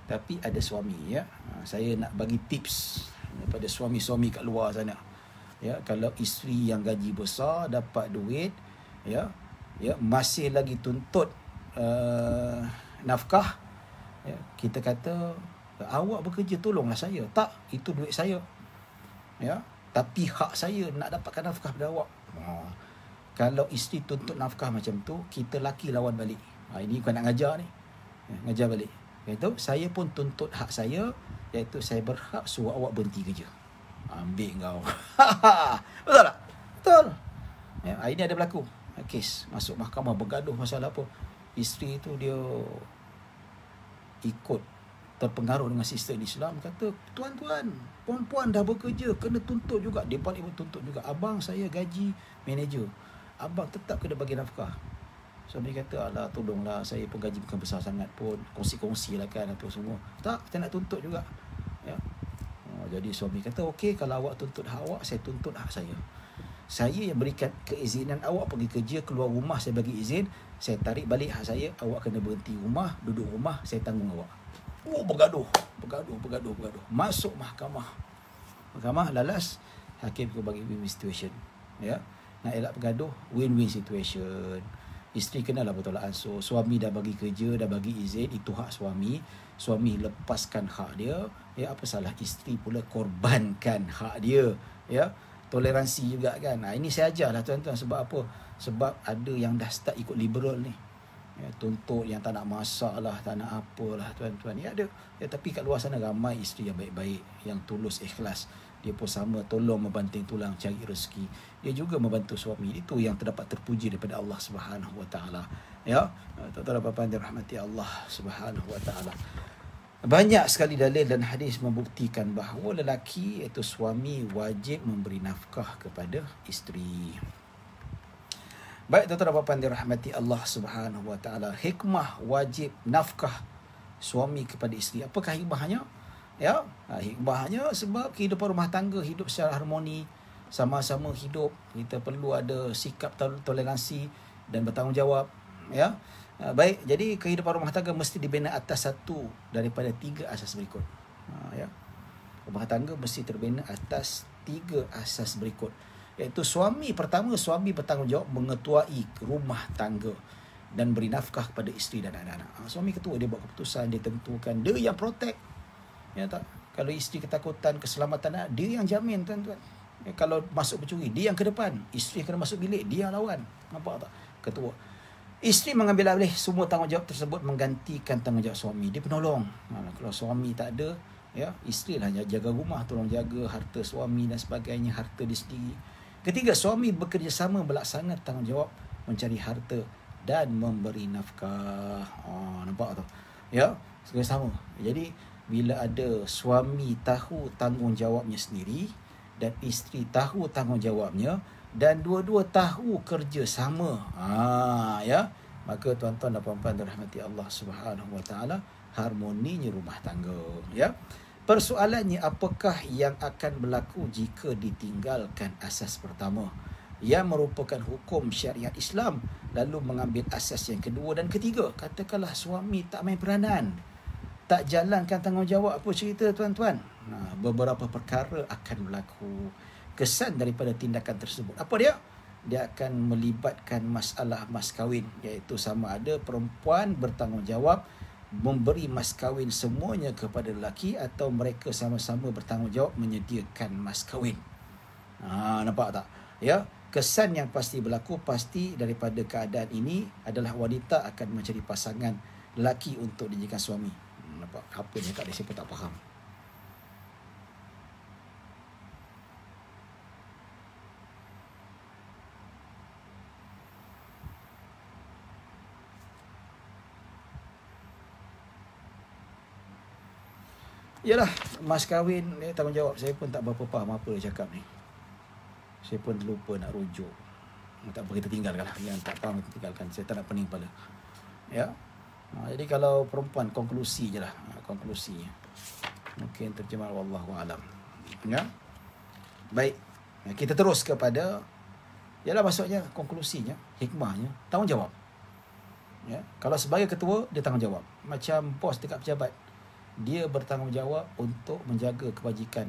Tapi ada suami, ya. Saya nak bagi tips kepada suami-suami kat luar sana. Ya, kalau isteri yang gaji besar dapat duit, ya, masih lagi tuntut nafkah, ya, kita kata awak bekerja, tolonglah saya. Tak, itu duit saya. Ya, tapi hak saya nak dapatkan nafkah pada awak. Kalau isteri tuntut nafkah macam tu, kita laki lawan balik. Ini bukan nak ngajar ni. Ya, ngajar balik. Iaitu saya pun tuntut hak saya, iaitu saya berhak suruh awak berhenti kerja. Ambil kau. Betul tak? Betul. Ya, ini ada berlaku. Kes masuk mahkamah bergaduh masalah apa. Isteri tu dia ikut terpengaruh dengan sistem Islam, kata, tuan-tuan, perempuan dah bekerja, kena tuntut juga. Dia paling tuntut juga. Abang saya gaji manager, abang tetap kena bagi nafkah. Suami kata, alah tolonglah, saya pun gaji bukan besar sangat pun, kongsi-kongsi lah kan apa semua. Tak, kita nak tuntut juga. Ya. Jadi suami kata, okey, kalau awak tuntut hak awak, saya tuntut hak saya. Saya yang berikan keizinan awak pergi kerja, keluar rumah saya bagi izin, saya tarik balik hak saya, awak kena berhenti rumah, duduk rumah, saya tanggung awak. Bergaduh. Masuk mahkamah. Mahkamah lalas, hakim ke bagi win-win situation. Ya. Nak elak bergaduh, win-win situation. Isteri kenalah betul ansur. Suami dah bagi kerja, dah bagi izin, itu hak suami. Suami lepaskan hak dia. Ya, apa salah isteri pula korbankan hak dia. Ya, toleransi juga kan. Ini saya ajarlah tuan-tuan. Sebab apa? Sebab ada yang dah start ikut liberal ni. Ya, tuntut yang tak nak masak lah, tak nak apalah tuan-tuan. Ya ada. Ya, tapi kat luar sana ramai isteri yang baik-baik, yang tulus, ikhlas. Dia pun sama tolong membanting tulang cari rezeki. Dia juga membantu suami. Itu yang terdapat terpuji daripada Allah Subhanahu wa taala. Ya, tuan-tuan dan puan-puan dirahmati Allah Subhanahu wa taala. Banyak sekali dalil dan hadis membuktikan bahawa lelaki, iaitu suami, wajib memberi nafkah kepada isteri. Baik tuan-tuan dan puan-puan dirahmati Allah Subhanahu wa taala, hikmah wajib nafkah suami kepada isteri. Apakah hikmahnya? Ya, hikmahnya sebab kehidupan rumah tangga hidup secara harmoni, sama-sama hidup. Kita perlu ada sikap toleransi dan bertanggungjawab. Ya, baik. Jadi kehidupan rumah tangga mesti dibina atas satu daripada tiga asas berikut. Ya, rumah tangga mesti terbina atas tiga asas berikut. Iaitu suami, pertama, suami bertanggungjawab mengetuai rumah tangga dan beri nafkah kepada isteri dan anak-anak. Suami ketua, dia buat keputusan, dia tentukan, dia yang protect. Ya tak? Kalau isteri ketakutan, keselamatan anak, dia yang jamin tuan-tuan. Ya, kalau masuk pencuri, dia yang ke depan. Isteri kena masuk bilik, dia yang lawan. Nampak tak? Ketua. Isteri mengambil alih semua tanggungjawab tersebut, menggantikan tanggungjawab suami. Dia penolong. Kalau suami tak ada, ya, isteri lah jaga rumah, tolong jaga harta suami dan sebagainya, harta dia sendiri. Ketiga, suami bekerjasama melaksanakan tanggungjawab mencari harta dan memberi nafkah. Nampak tak? Ya, sama. Jadi bila ada suami tahu tanggungjawabnya sendiri dan isteri tahu tanggungjawabnya dan dua-dua tahu kerja sama, ya, maka tuan-tuan dan puan-puan dirahmati Allah Subhanahu wa taala, harmoninya rumah tangga. Ya, persoalannya apakah yang akan berlaku jika ditinggalkan asas pertama? yang merupakan hukum syariat Islam, lalu mengambil asas yang kedua dan ketiga. Katakanlah suami tak main peranan, tak jalankan tanggungjawab, apa cerita tuan-tuan? Beberapa perkara akan berlaku. Kesan daripada tindakan tersebut, apa dia? Dia akan melibatkan masalah mas kahwin, iaitu sama ada perempuan bertanggungjawab memberi mas kahwin semuanya kepada lelaki, atau mereka sama-sama bertanggungjawab menyediakan mas kahwin. Nampak tak? Ya, kesan yang pasti berlaku pasti daripada keadaan ini adalah wanita akan mencari pasangan lelaki untuk dijadikan suami. Nampak? Apa ni kat dia, saya pun tak faham. Yalah, mas kahwin ni tanggungjawab. Saya pun tak berapa faham apa dia cakap ni. Saya pun lupa nak rujuk. Tak apa, kita tinggalkan lah. Yang tak faham kita tinggalkan. Saya tak nak pening kepala. Ya. Jadi kalau perempuan, konklusi je lah. Konklusinya. Mungkin terjemah wallahu alam. Ya. Baik. Kita terus kepada, yalah, maksudnya konklusinya, hikmahnya, tanggungjawab. Ya. Kalau sebagai ketua, dia tanggungjawab. Macam bos dekat pejabat, dia bertanggungjawab untuk menjaga kebajikan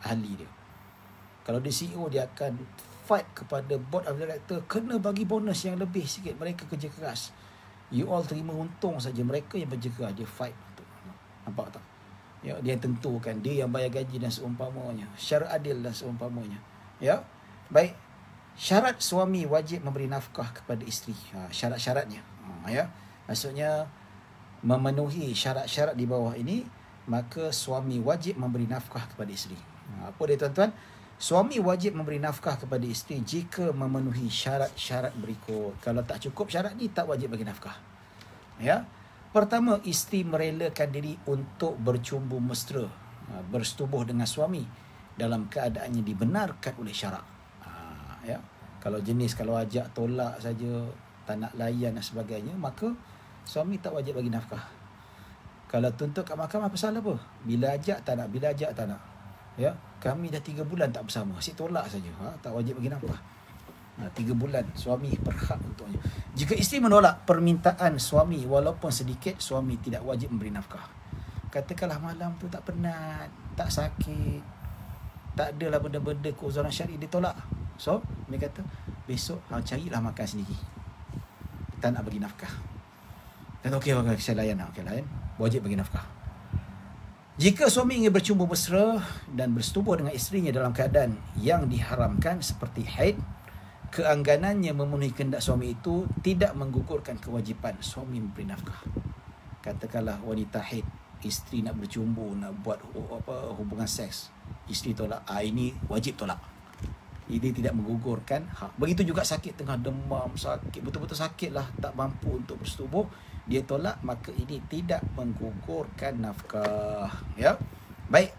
ahli dia. Kalau dia CEO, dia akan fight kepada board of director, kena bagi bonus yang lebih sikit. Mereka kerja keras, you all terima untung saja. Mereka yang kerja keras, dia fight. Nampak tak? Ya, dia yang tentukan, dia yang bayar gaji dan seumpamanya, secara adil dan seumpamanya. Ya. Baik. Syarat suami wajib memberi nafkah kepada isteri. Syarat-syaratnya. Ya. Maksudnya memenuhi syarat-syarat di bawah ini, maka suami wajib memberi nafkah kepada isteri. Apa dia tuan-tuan? Suami wajib memberi nafkah kepada isteri jika memenuhi syarat-syarat berikut. Kalau tak cukup syarat ni, tak wajib bagi nafkah. Ya. Pertama, isteri merelakan diri untuk bercumbu mesra, bersetubuh dengan suami dalam keadaan yang dibenarkan oleh syarak. Ya. Kalau ajak tolak saja, tak nak layan dan sebagainya, maka suami tak wajib bagi nafkah. Kalau tuntut kat mahkamah, pasal apa? Bila ajak tak nak, bila ajak tak nak. Ya, kami dah 3 bulan tak bersama, asyik tolak saja. Tak wajib bagi nafkah. 3 bulan suami berhak untuknya. Jika isteri menolak permintaan suami walaupun sedikit, suami tidak wajib memberi nafkah. Katakanlah malam tu tak penat, tak sakit, tak adalah benda-benda keuzuran syar'i, dia tolak. So, dia kata, besok carilah makan sendiri, tak nak bagi nafkah. Kata, okey, saya layan. Okey, layan. Wajib bagi nafkah. Jika suami ingin bercumbu mesra dan bersetubuh dengan isterinya dalam keadaan yang diharamkan seperti haid, keengganannya memenuhi kehendak suami itu tidak menggugurkan kewajipan suami memberi nafkah. Katakanlah wanita haid, isteri nak bercumbu, nak buat hubungan seks, isteri tolak, ini wajib tolak. Ini tidak menggugurkan hak. Begitu juga sakit, tengah demam, sakit, betul-betul sakit lah, tak mampu untuk bersetubuh, dia tolak, maka ini tidak menggugurkan nafkah. Ya. Baik.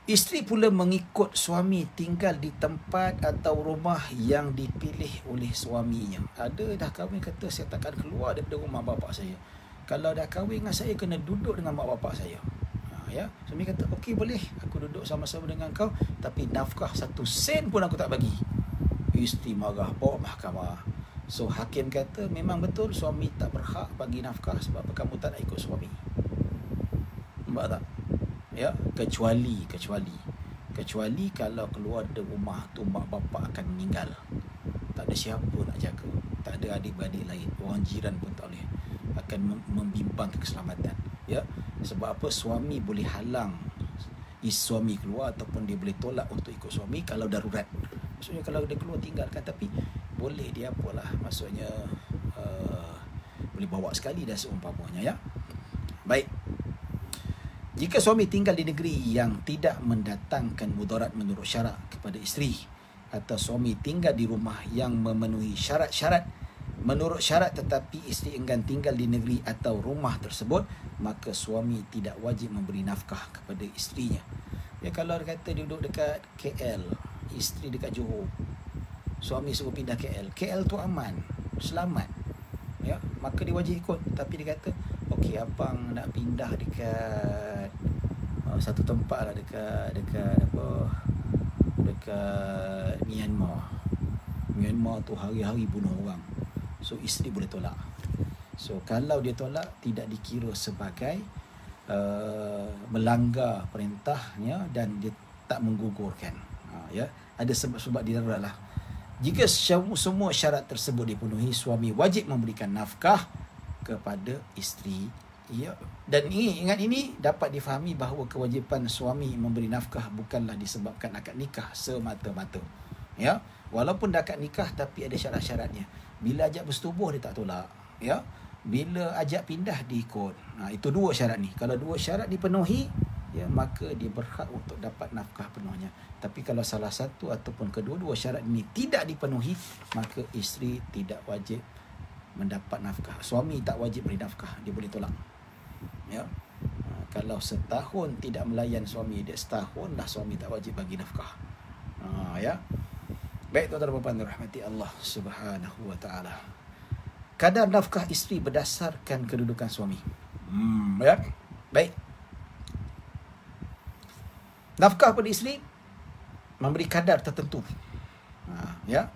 Isteri pula mengikut suami tinggal di tempat atau rumah yang dipilih oleh suaminya. Ada dah kahwin kata, saya takkan keluar daripada rumah bapa saya. Kalau dah kahwin dengan saya, kena duduk dengan mak bapa saya. Ya, suami kata, okey boleh, aku duduk sama-sama dengan kau, tapi nafkah 1 sen pun aku tak bagi. Isteri marah, bawa mahkamah. So hakim kata, memang betul suami tak berhak bagi nafkah sebab kamu tak nak ikut suami. Nampak tak? Ya, kecuali kalau keluar dari rumah tu mak bapak akan meninggal, tak ada siapa nak jaga, tak ada adik-beradik lain, orang jiran pun tak boleh, akan membimbangkan keselamatan. Ya, sebab apa? Suami boleh halang suami keluar, ataupun dia boleh tolak untuk ikut suami kalau darurat. Maksudnya kalau dia keluar tinggalkan, tapi boleh dia apalah, maksudnya boleh bawa sekali dan seumpamanya. Ya. Baik. Jika suami tinggal di negeri yang tidak mendatangkan mudarat menurut syarak kepada isteri, atau suami tinggal di rumah yang memenuhi syarat-syarat menurut syarat tetapi isteri enggan tinggal di negeri atau rumah tersebut, maka suami tidak wajib memberi nafkah kepada isterinya. Ya, kalau dia kata dia duduk dekat KL, isteri dekat Johor, suami suruh pindah KL, KL tu aman, selamat. Ya, maka dia wajib ikut. Tapi dia kata, okey, abang nak pindah dekat satu tempat lah, dekat apa, dekat Myanmar. Myanmar tu hari-hari bunuh orang. So isteri boleh tolak. So kalau dia tolak, tidak dikira sebagai melanggar perintahnya dan dia tak menggugurkan. Ya, ada sebab-sebab di darat lah. Jika semua syarat tersebut dipenuhi, suami wajib memberikan nafkah kepada isteri. Ya, dan ingat ini dapat difahami bahawa kewajipan suami memberi nafkah bukanlah disebabkan akad nikah semata-mata. Ya, walaupun dah akad nikah tapi ada syarat-syaratnya. Bila ajak bersetubuh dia tak tolak. Ya, bila ajak pindah dia ikut. Itu dua syarat ni. Kalau dua syarat dipenuhi, ya, maka dia berhak untuk dapat nafkah penuhnya. Tapi kalau salah satu ataupun kedua-dua syarat ini tidak dipenuhi, maka isteri tidak wajib mendapat nafkah. Suami tak wajib beri nafkah, dia boleh tolak. Ya. Kalau setahun tidak melayan suami dia, setahun dah suami tak wajib bagi nafkah. Ya. Baik, tuan-tuan dan puan dirahmati Allah Subhanahu wa taala. Kadar nafkah isteri berdasarkan kedudukan suami. Ya. Baik. Nafkah pada isteri memberi kadar tertentu. Ya.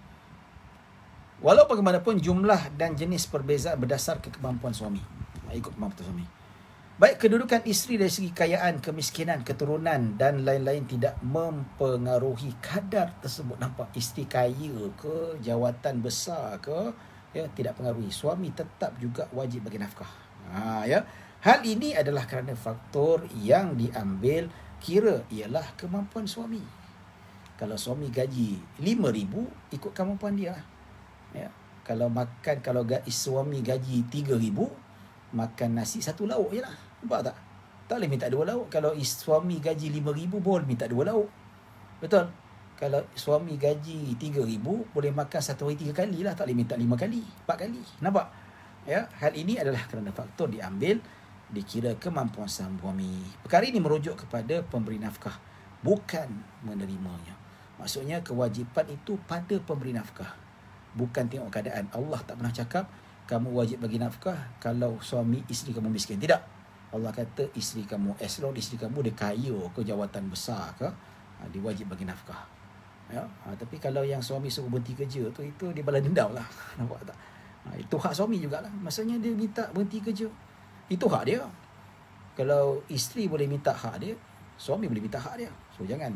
Walau bagaimanapun jumlah dan jenis perbezaan berdasarkan kemampuan suami. Ikut kemampuan suami. Baik kedudukan isteri dari segi kekayaan, kemiskinan, keturunan dan lain-lain tidak mempengaruhi kadar tersebut. Nampak, isteri kaya ke, jawatan besar ke, ya, tidak pengaruhi. Suami tetap juga wajib bagi nafkah. Ya. Hal ini adalah kerana faktor yang diambil kira ialah kemampuan suami. Kalau suami gaji 5,000, ikut kemampuan dia. Ya. Kalau suami gaji 3,000, makan nasi satu lauk je lah. Nampak tak? Tak boleh minta 2 lauk. Kalau suami gaji 5,000, boleh minta 2 lauk. Betul? Kalau suami gaji 3,000, boleh makan satu hari 3 kali lah. Tak boleh minta 5 kali, 4 kali. Nampak? Ya. Hal ini adalah kerana faktor diambil dikira kemampuan suami. Perkara ini merujuk kepada pemberi nafkah, bukan menerimanya. Maksudnya kewajipan itu pada pemberi nafkah, bukan tengok keadaan. Allah tak pernah cakap kamu wajib bagi nafkah kalau suami isteri kamu miskin. Tidak. Allah kata isteri kamu, as long isteri kamu dia kaya ke, jawatan besar ke, dia wajib bagi nafkah. Ya. Tapi kalau yang suami suruh berhenti kerja tu, itu dia balas dendam lah. Nampak tak? Itu hak suami jugalah. Maksudnya dia minta berhenti kerja, itu hak dia. Kalau isteri boleh minta hak dia, suami boleh minta hak dia. So jangan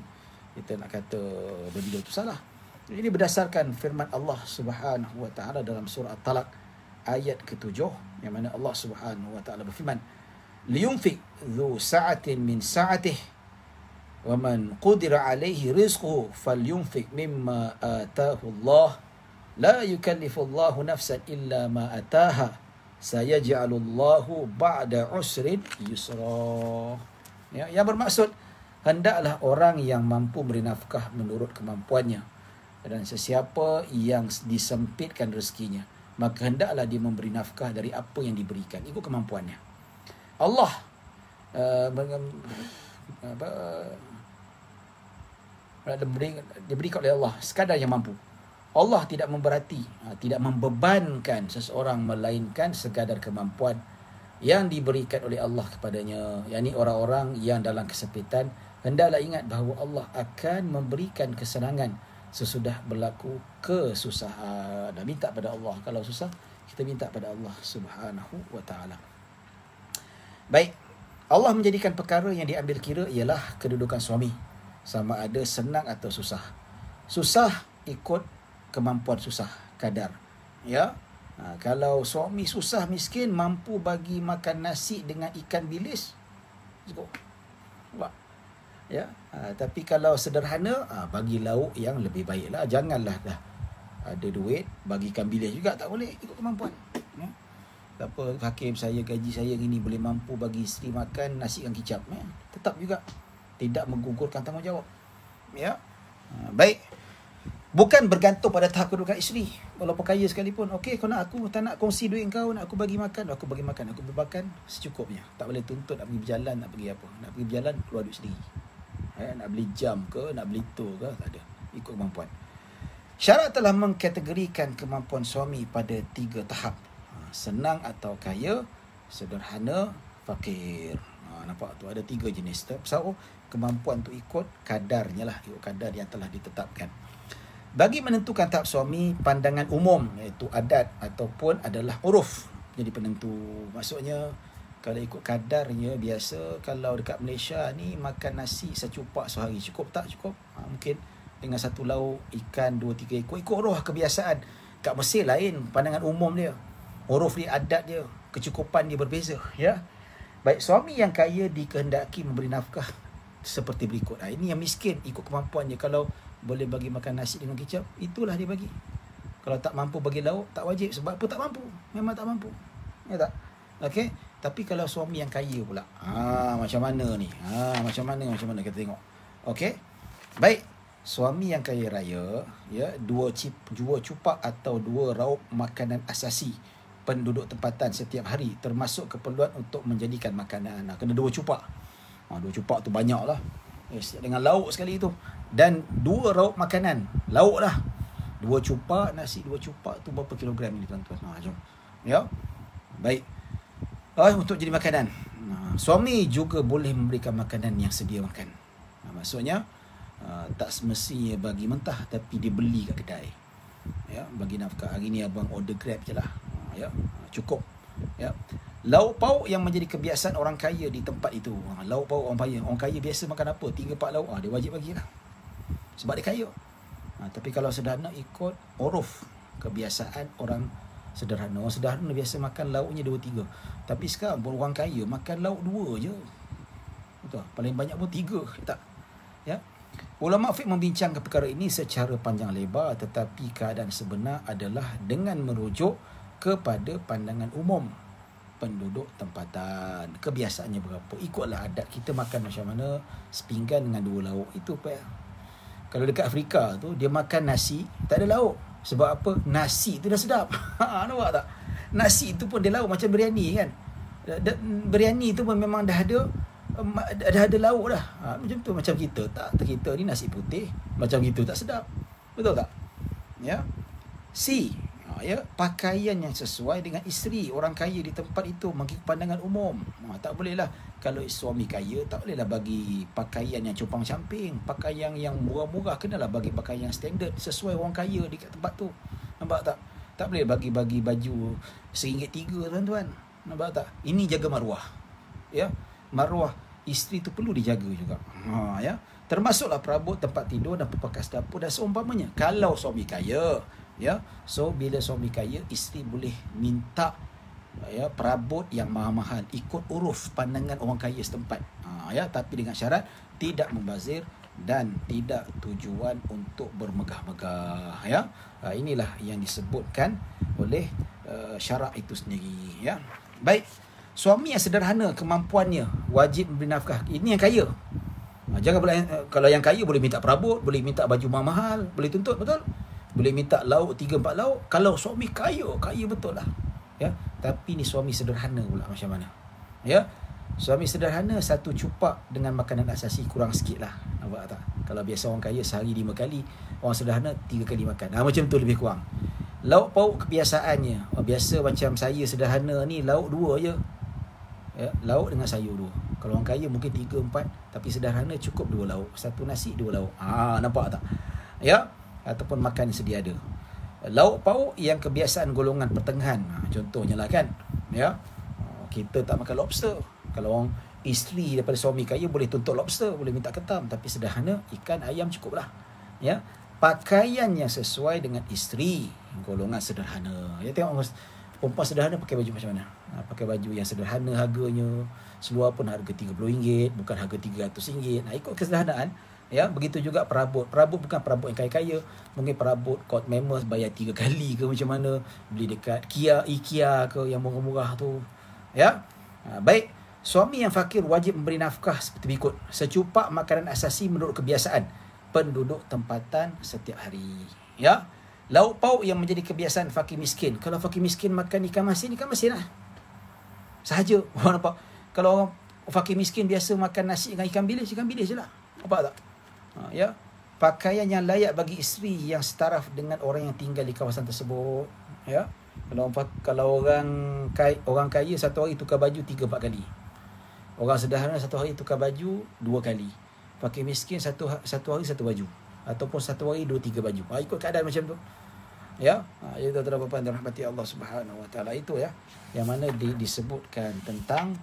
kita nak kata berdua itu salah. Ini berdasarkan firman Allah Subhanahu wa taala dalam surah At-Talaq ayat ke-7, yang mana Allah Subhanahu wa taala berfirman, liyunfiq dzu sa'atin min sa'atih wa man qudira 'alaihi rizquhu falyunfiq mimma ataahu Allah la yukallifu Allahu nafsan illa ma ataaha sayaj'alullahu ba'da usrin yusra. Ya, yang bermaksud hendaklah orang yang mampu beri nafkah menurut kemampuannya, dan sesiapa yang disempitkan rezekinya, maka hendaklah dia memberi nafkah dari apa yang diberikan ikut kemampuannya. Allah diberikan oleh Allah sekadar yang mampu. Allah tidak memberati, tidak membebankan seseorang melainkan sekadar kemampuan yang diberikan oleh Allah kepadanya. yakni orang-orang yang dalam kesempitan hendaklah ingat bahawa Allah akan memberikan kesenangan sesudah berlaku kesusahan. Dan minta pada Allah. Kalau susah, kita minta pada Allah Subhanahu wa taala. Baik, Allah menjadikan perkara yang diambil kira ialah kedudukan suami, sama ada senang atau susah. Susah ikut kemampuan susah, kadar. Ya. Kalau suami susah miskin, mampu bagi makan nasi dengan ikan bilis, cukup. Nampak? Ya. Tapi kalau sederhana, bagi lauk yang lebih baiklah. Janganlah dah ada duit bagi ikan bilis juga, tak boleh, ikut kemampuan. Ya. Apa hakim saya, gaji saya ini boleh mampu bagi isteri makan nasi dengan kicap, ya. Tetap juga tidak menggugurkan tanggungjawab. Ya. Baik. Bukan bergantung pada tahap kedudukan isteri. Walaupun kaya sekalipun, okey, kau nak aku tak nak kongsi duit kau, nak aku bagi makan, aku bagi makan, aku beri makan secukupnya. Tak boleh tuntut nak pergi berjalan, nak pergi apa. Nak pergi berjalan, keluar duit sendiri. Nak beli jam ke, nak beli tu ke, tak ada. Ikut kemampuan. Syarat telah mengkategorikan kemampuan suami pada 3 tahap. Senang atau kaya, sederhana, fakir. Nampak tu, ada 3 jenis. So, kemampuan untuk ikut kadarnya lah, ikut kadar yang telah ditetapkan. Bagi menentukan tahap suami, pandangan umum iaitu adat ataupun adalah uruf jadi penentu. Maksudnya kalau ikut kadarnya, biasa kalau dekat Malaysia ni makan nasi secupak sehari, cukup tak cukup? Mungkin dengan satu lauk ikan 2-3 ekor, ikut uruf kebiasaan. Kat Mesir lain pandangan umum dia, uruf dia, adat dia, kecukupan dia berbeza, ya. Baik, suami yang kaya dikehendaki memberi nafkah seperti berikut. Ini yang miskin ikut kemampuannya. Kalau boleh bagi makan nasi dengan kicap, itulah dia bagi. Kalau tak mampu bagi lauk, tak wajib. Sebab apa tak mampu? Memang tak mampu. Ya tak? Okey. Tapi kalau suami yang kaya pula, macam mana ni? Macam mana kita tengok. Okey. Baik. Suami yang kaya raya, ya, 2 cupak atau 2 raup makanan asasi penduduk tempatan setiap hari, termasuk keperluan untuk menjadikan makanan. Kena 2 cupak. 2 cupak tu banyak lah. Dengan lauk sekali tu. Dan 2 raup makanan. Lauk lah. 2 cupak nasi, 2 cupak tu berapa kilogram ni tuan-tuan? Jom. Ya. Baik. Untuk jadi makanan. Suami juga boleh memberikan makanan yang sedia makan. Maksudnya tak semestinya bagi mentah, tapi dia beli kat kedai. Ya, bagi nafkah. Hari ni abang order Grab je lah. Ya, cukup. Ya. Lauk pauk yang menjadi kebiasaan orang kaya di tempat itu. Lauk pauk orang kaya. Orang kaya biasa makan apa? 3-4 lauk. Dia wajib bagilah. Sebab dia kaya. Tapi kalau sederhana ikut uruf kebiasaan orang sederhana. Orang sederhana biasa makan lauknya 2-3. Tapi sekarang pun orang kaya makan lauk 2 je. Betul? Paling banyak pun 3. Tak? Ya. Ulama fiqh membincangkan perkara ini secara panjang lebar, tetapi keadaan sebenar adalah dengan merujuk kepada pandangan umum penduduk tempatan. Kebiasaannya berapa? Ikutlah adat kita makan macam mana, sepinggan dengan 2 lauk. Itu apa? Kalau dekat Afrika tu, dia makan nasi, tak ada lauk. Sebab apa? Nasi tu dah sedap. Nampak tak? Nasi tu pun dia lauk macam biryani kan. Biryani tu pun memang dah ada lauk dah. Macam tu, macam kita. Tak, kita ni nasi putih, macam gitu tak sedap. Betul tak? Ya. Ya, pakaian yang sesuai dengan isteri orang kaya di tempat itu mengikut pandangan umum. Tak bolehlah kalau suami kaya, tak bolehlah bagi pakaian yang compang-camping, pakaian yang murah-murah. Kenalah bagi pakaian yang standard sesuai orang kaya di tempat tu. Nampak tak? Tak boleh bagi baju RM1.3 tuan-tuan. Nampak tak? Ini jaga maruah. Ya, maruah isteri tu perlu dijaga juga. Ya, termasuklah perabot tempat tidur dan perpakas dapur dan seumpamanya. Kalau suami kaya, ya, so bila suami kaya, isteri boleh minta perabot yang mahal-mahal ikut uruf pandangan orang kaya setempat. Ya, tapi dengan syarat tidak membazir dan tidak tujuan untuk bermegah-megah. Ya, inilah yang disebutkan oleh syarak itu sendiri. Ya, baik. Suami yang sederhana kemampuannya wajib memberi nafkah. Ini yang kaya. Jangan pula kalau yang kaya boleh minta perabot, boleh minta baju mahal, boleh tuntut, betul? Boleh minta lauk 3-4 lauk. Kalau suami kaya betul lah. Ya, tapi ni suami sederhana pula macam mana? Ya. Suami sederhana 1 cupak dengan makanan asasi kurang sikit lah. Nampak tak? Kalau biasa orang kaya sehari 5 kali, orang sederhana 3 kali makan. Macam tu lebih kurang. Lauk pauk kebiasaannya. Biasa macam saya sederhana ni lauk 2 je. Ya, lauk dengan sayur 2. Kalau orang kaya mungkin 3-4, tapi sederhana cukup 2 lauk. 1 nasi 2 lauk. Nampak tak? Ya. Ataupun makan sedia ada. Lauk pauk yang kebiasaan golongan pertengahan. Contohnya lah kan. Ya. Kita tak makan lobster. Kalau orang isteri daripada suami kaya boleh tuntut lobster, boleh minta ketam, tapi sederhana ikan, ayam cukup lah. Ya. Pakaian yang sesuai dengan isteri golongan sederhana. Ya, tengok perempuan sederhana pakai baju macam mana? Pakai baju yang sederhana harganya. Seluar pun harga RM30, bukan harga RM300. Ikut kesederhanaan. Ya, begitu juga perabot. Perabot bukan perabot yang kaya-kaya. Mungkin perabot court members bayar 3 kali ke macam mana. Beli dekat IKEA ke yang murah-murah tu. Ya. Baik. Suami yang fakir wajib memberi nafkah seperti berikut. Secupak makanan asasi menurut kebiasaan penduduk tempatan setiap hari. Ya. Lauk pauk yang menjadi kebiasaan fakir miskin. Kalau fakir miskin makan ikan masin lah. Sahaja. Orang nampak. Kalau orang fakir miskin biasa makan nasi dengan ikan bilis je lah. Nampak tak? Ya. Pakaian yang layak bagi isteri yang setaraf dengan orang yang tinggal di kawasan tersebut. Ya. Kalau orang kaya satu hari tukar baju 3-4 kali. Orang sederhana satu hari tukar baju 2 kali. Fakir miskin satu hari 1 baju. Ataupun satu hari 2-3 baju. Ikut keadaan macam tu. Ya, itu adalah bapa dan rahmati Allah Subhanahu Wa Taala itu ya, yang mana disebutkan tentang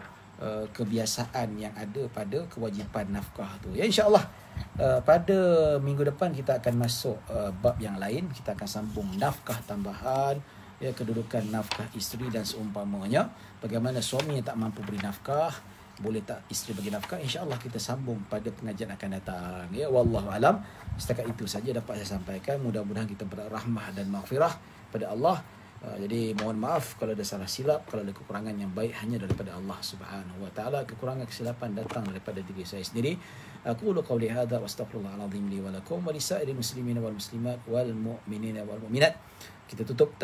kebiasaan yang ada pada kewajipan nafkah tu. Ya, insya-Allah pada minggu depan kita akan masuk bab yang lain. Kita akan sambung nafkah tambahan, ya, kedudukan nafkah isteri dan seumpamanya. Bagaimana suami yang tak mampu beri nafkah, boleh tak isteri bagi nafkah? InsyaAllah kita sambung pada pengajian akan datang. Ya, wallahu alam. Setakat itu saja dapat saya sampaikan. Mudah-mudahan kita berrahmah dan maghfirah pada Allah. Jadi mohon maaf kalau ada salah silap, kalau ada kekurangan yang baik hanya daripada Allah Subhanahu Wa Taala. Kekurangan kesilapan datang daripada diri saya sendiri. Aku qawli hadza wa astaghfirullahal azim li wa lakum wa lisairil muslimin wal muslimat wal mu'minin wal mu'minat. Kita tutup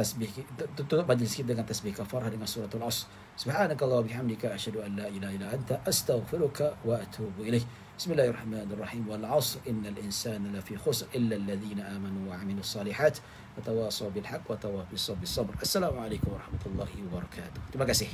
majlis kita dengan tasbih kafarah dengan suratul Asr. Subhanakallah wa bihamdika asyhadu an la ilaha illa anta astaghfiruka wa atubu ilaih. Bismillahirrahmanirrahim. Wal 'asr innal insana lafi khusr illa alladhina amanu wa 'amilus salihat wa tawasaw bil haqq wa tawasaw bis sabr. Assalamualaikum warahmatullahi wabarakatuh. Terima kasih.